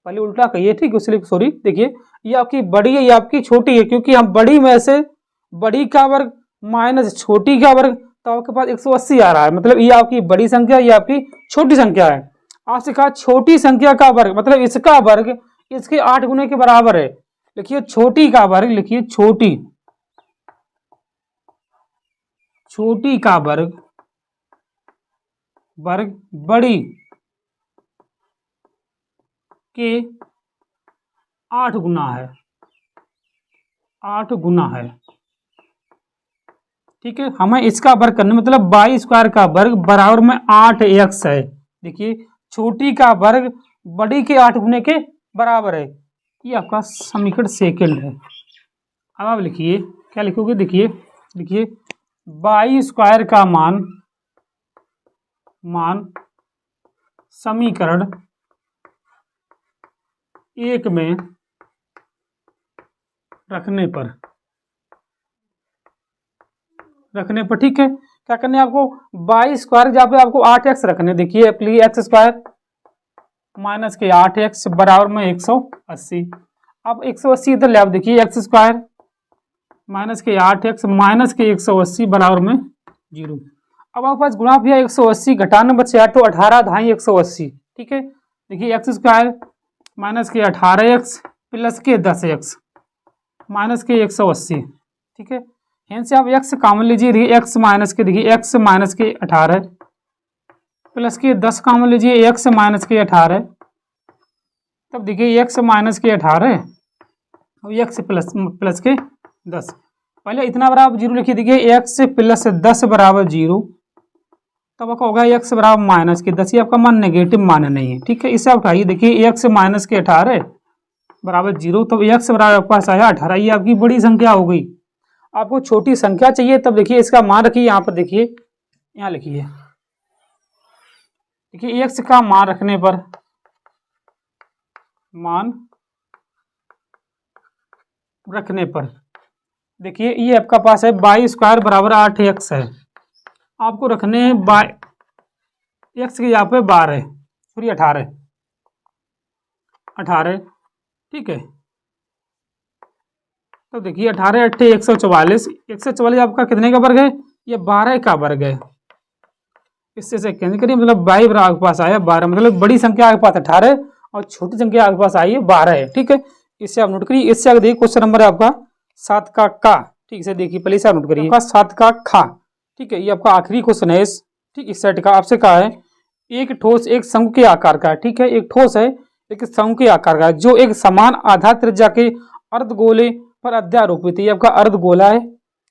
पहले उल्टा कहिए। ठीक, इसलिए सॉरी। देखिए ये आपकी बड़ी है ये आपकी छोटी है, क्योंकि हम बड़ी में से बड़ी का वर्ग माइनस छोटी का वर्ग, तो आपके पास 180 आ रहा है। मतलब ये आपकी बड़ी संख्या ये आपकी छोटी संख्या है। आपसे कहा छोटी संख्या का वर्ग, मतलब इसका वर्ग इसके 8 गुने के बराबर है। लिखिए छोटी का वर्ग, लिखिए छोटी का वर्ग बड़ी के 8 गुना है। ठीक है, हमें इसका वर्ग करना, मतलब y² का वर्ग बराबर में 8x है। देखिए छोटी का वर्ग बड़ी के 8 गुने के बराबर है। ये आपका समीकरण सेकंड है। अब आप लिखिए क्या लिखोगे, देखिए लिखिए y² का मान समीकरण 1 में रखने पर। ठीक है, क्या करने आपको y² जहाँ पे आपको 8x रखने। देखिए x² माइनस के 8x बराबर में 180। अब 180 इधर ले आप। देखिए x² माइनस के 8x माइनस के 180 बराबर में 0। अब आपके पास गुणा भी है 180, घटाना बचे तो 18 ढाई 180। ठीक है, देखिए x² माइनस के 18x प्लस के 10x माइनस के 180। ठीक है, यहाँ से आप x कॉमन लीजिए। देखिए x माइनस के, देखिए x माइनस के 18 प्लस के 10 कॉमन लीजिए, x माइनस के 18। तब देखिए x माइनस के 18 और x प्लस के 10। पहले इतना बराबर 0 लिखिए। देखिए x प्लस 10 बराबर 0, तब आपका होगा x बराबर माइनस के 10, ये आपका मान नेगेटिव मान नहीं है, ठीक है। इसे आप उठाइए, देखिए x माइनस के 18 बराबर 0, तब x बराबर आपके पास आया 18। ये आपकी बड़ी संख्या हो गई। आपको छोटी संख्या चाहिए, तब देखिए इसका मान रखिए यहाँ पर, देखिए यहाँ लिखिए, देखिए x का मान रखने पर, मान रखने पर देखिए ये आपका पास है वाई स्क्वायर बराबर 8x है। आपको रखने बाई x के यहाँ पे 12 सॉरी 18, ठीक है। तो देखिए 18 8 144, 144 आपका कितने का वर्ग है, ये 12 का वर्ग है। इससे से कैंसिल करिए, मतलब बाई बराबर आपके पास आया 12, मतलब बड़ी संख्या आपके पास 18 और छोटी संख्या आपके पास आई है 12 है, ठीक है। इससे आप नोट करिए। इससे आगे देखिए क्वेश्चन नंबर है आपका 7 का का, ठीक है। देखिए पहले से आप नोट करिए, आपका 7 का खा, ठीक है। ये आपका आखिरी क्वेश्चन है ठीक, इस सेट का। आपसे कहा है एक ठोस एक शंकु के आकार का, ठीक है। एक ठोस है एक शंकु के आकार का, जो एक समान आधार त्रिज्या के अर्धगोले पर अध्यारोपित है। ये आपका अर्धगोला है,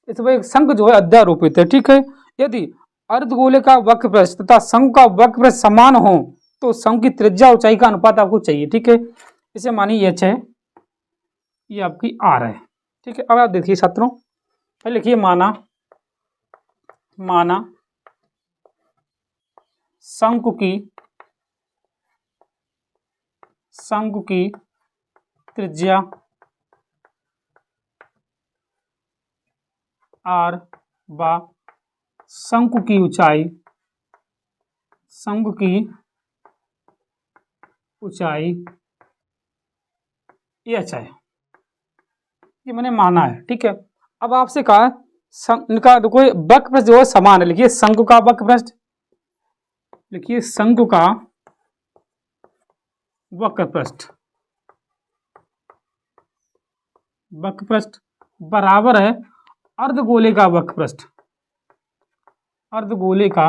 इसमें एक शंख जो है अध्यारोपित है, ठीक है। यदि अर्धगोले का वक्रपृष्ठ तथा शंकु का वक्रपृष्ठ समान हो तो शंकु की त्रिज्या ऊंचाई का अनुपात आपको चाहिए, ठीक है। इसे मानिए h है, ये आपकी r है, ठीक है। अब आप देखिए छात्रों, पहले लिखिए माना शंकु की त्रिज्या r व शंकु की ऊंचाई h है, ये मैंने माना है, ठीक है। अब आपसे कहा इनका कोई वक्रपृष्ठ जो है समान है, लिखिए शंकु का वक्रपृष्ठ, लिखिए शंकु का वक्रपृष्ठ बराबर है अर्धगोले का वक्रपृष्ठ, अर्धगोले का,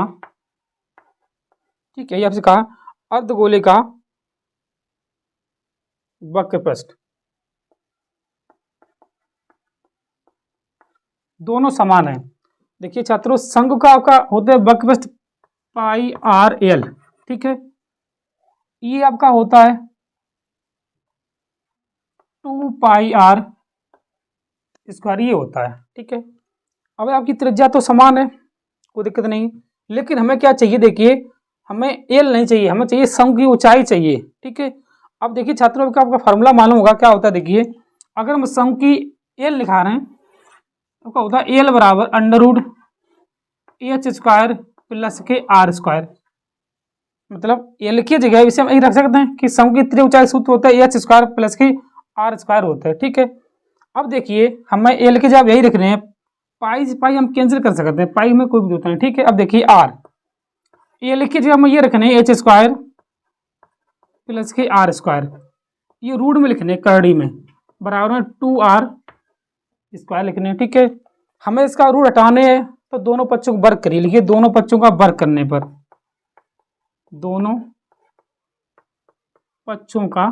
ठीक है। ये आपसे कहा अर्धगोले का वक्रपृष्ठ दोनों समान है। देखिए छात्रों, शंकु का आपका होता है वक्रपृष्ठ पाई आर एल, ठीक है। ये आपका होता है 2 पाई आर स्क्वायर, ये होता है, ठीक है। अब आपकी त्रिज्या तो समान है, कोई दिक्कत नहीं, लेकिन हमें क्या चाहिए, देखिए हमें एल नहीं चाहिए, हमें चाहिए शंकु की ऊंचाई चाहिए, ठीक है। अब देखिए छात्रों, का आपका फार्मूला मालूम होगा क्या होता है। देखिए अगर हम शंकु की एल लिखा रहे हैं तो क्या होता है, एल बराबर under root h square plus के आर स्क्वायर, मतलब एल की जगह इसे हम यही रख सकते हैं कि शंकु की त्रिज्या ऊंचाई सूत्र होता है एच स्क्वायर प्लस के आर स्क्वायर होता है, ठीक है। अब देखिए हमें एल के जगह यही रखने हैं, पाई से पाई हम कैंसिल कर सकते हैं, पाई में कोई भी जरूरत नहीं, ठीक है। अब देखिए आर, एल की जगह हमें ये रखने हैं एच स्क्वायर प्लस के आर स्क्वायर, ये रूट में लिखने करड़ी में, बराबर में 2r स्क्वायर लिखने हैं, ठीक है। हमें इसका रूट हटाने हैं तो दोनों पक्षों को वर्ग करिए, लिखिए दोनों पक्षों का वर्ग करने पर, दोनों पक्षों का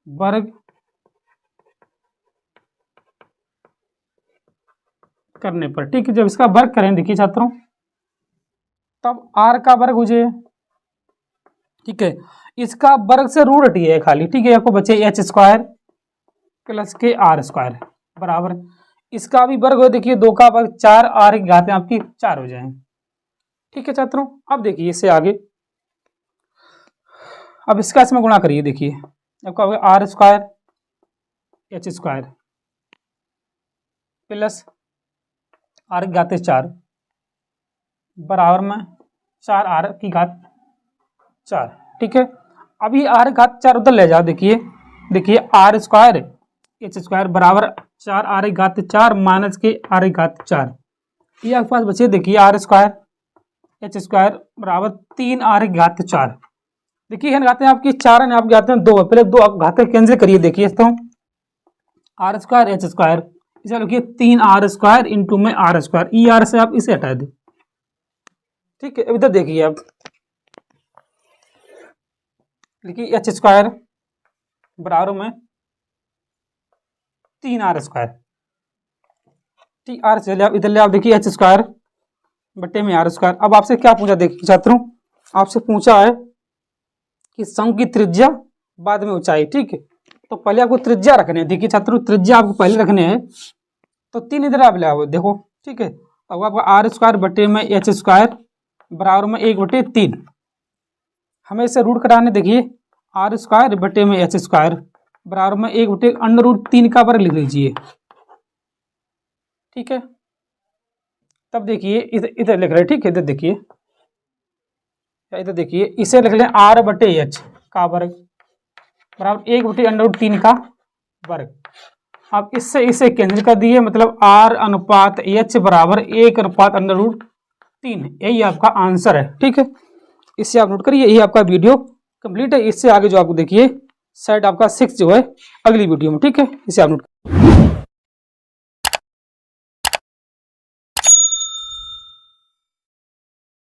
वर्ग करने पर, ठीक है। जब इसका वर्ग करें देखिए छात्रों, तब r का वर्ग हो जाए, ठीक है। इसका वर्ग से रूट हटी है खाली, ठीक है। आपको बचे एच स्क्वायर प्लस के आर स्क्वायर बराबर, इसका भी वर्ग हो, देखिए 2 का वर्ग 4, आर की घातें आपकी 4 हो जाए, ठीक है छात्रों। अब देखिए इससे आगे, अब इसका इसमें गुणा करिए, देखिए आपका होगा r square h square plus r की घातें 4 बराबर में 4 आर की घात 4, ठीक है। अभी आर घात 4 उधर ले जाओ, देखिए आर स्क्वायर एच स्क्वायर बराबर 4 आर की घात 4 माइनस के आर की घात 4, ये आपके पास बचे, देखिए आर स्क्वायर एच स्क्वायर बराबर 3 आर की घात 4। देखिए यहाँ घातें आपकी 4 है, आपकी घातें 2 है, पहले 2 आप घातें कैंसिल करिए, देखिए तो आर स्क्वायर एच स्क्वायर, इसे लिखिए 3 आर स्क्वायर इंटू में आर स्क्वायर, ई आर से आप इसे हटा दें, ठीक है। अब इधर देखिए आप लिखिए एच स्क्वायर बराबर में 3 आर स्क्वायर, ठीक। आर से इधर ले आप, देखिए एच स्क्वायर बटे में आर स्क्वायर। अब आपसे क्या पूछा, देखिए छात्रों, आपसे पूछा है कि शंकु की त्रिज्या बाद में ऊंचाई। ठीक है, तो पहले आपको त्रिज्या रखने हैं। देखिए छात्रों, त्रिज्या आपको पहले रखने हैं, तो 3 इधर आप ले आओ, देखो। ठीक है, अब आपका आर स्क्वायर बटे में एच स्क्वायर बराबर में 1/3। हमें इसे रूट कराने, देखिए आर स्क्वायर बटे में एच स्क्वायर बराबर में 1/√3 का वर्ग लिख लीजिए। ठीक है, तब देखिए इधर लिख रहे हैं। ठीक है, इधर देखिए, इधर देखिए, इसे लिख लें आर बटे एच का वर्ग बराबर 1/√3 का वर्ग। अब इससे इसे कैंसिल कर दिए, मतलब आर अनुपात एच बराबर 1/√3। यही आपका आंसर है। ठीक है, इससे आप नोट करिए। यही आपका वीडियो कंप्लीट है। इससे आगे जो आपको देखिए सेट आपका 6 जो है अगली वीडियो में। ठीक है, इसे आप नोट